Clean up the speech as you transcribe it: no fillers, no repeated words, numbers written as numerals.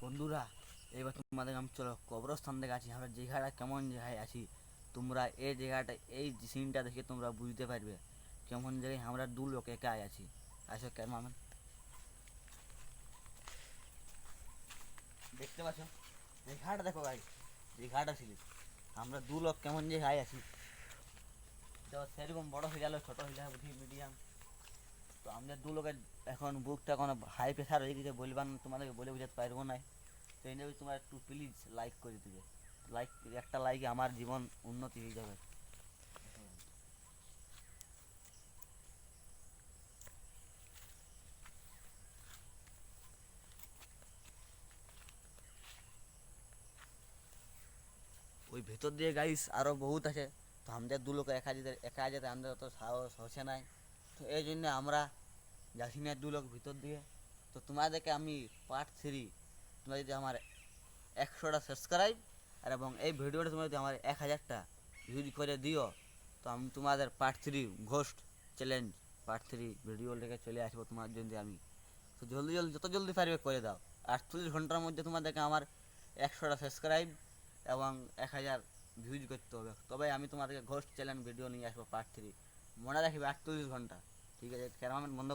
বন্ধুরা, এবার তোমাদের আমি চলো কবরস্থান থেকে আছি, আমরা জায়গাটা কেমন জায়গায় আছি। তোমরা এই জায়গাটা, এই সিনটা দেখে তোমরা বুঝতে পারবে কেমন জায়গায় আমরা দু লোক একাই আছি। আসো কেমন দেখতে পাচ্ছ, জায়গাটা দেখো ভাই, জায়গাটা ছিল আমরা দু লোক কেমন জায়গায় আছি। তো সেরকম বড় হয়ে গেল, ছোট হয়ে যাবে, বুঝি মিডিয়াম। তো আমাদের দু লোকের এখন বুকটা কোনো হাই প্রেশার হয়ে গেছে, বলবার না, তোমাদেরকে বলে বুঝাতে পারবো না। তো এই জন্য তোমরা একটু প্লিজ লাইক করে দিবে। লাইক, একটা লাইকে আমার জীবন উন্নতি হয়ে যাবে। ওই ভেতর দিয়ে গাইস আরও বহুত আছে। তো আমাদের দু লোক একা যেতে আমাদের অত সাহস হচ্ছে নাই। তো এই জন্য আমরা যাচ্ছি না দু লোক ভিতর দিয়ে। তো তোমাদেরকে আমি পার্ট 3, তোমরা যদি আমার 100টা সাবস্ক্রাইব আর এবং এই ভিডিওটা তোমরা যদি আমার 1000টা ভিউজ করে দিও, তো আমি তোমাদের part 3 ghost challenge part 3 video লেগে চলে আসবো তোমার জন্য আমি। তো জলদি জলদি, যত জলদি পারবে করে দাও। 48 ঘন্টার মধ্যে তোমাদেরকে আমার 100টা সাবস্ক্রাইব এবং 1000 ভিউজ করতে হবে, তবে আমি তোমাদেরকে ঘোস্ট চ্যালেঞ্জ ভিডিও নিয়ে আসবো পার্ট 3। মনে রাখবে 48 ঘন্টা। ঠিক আছে, ক্যামেরাম্যান বন্ধ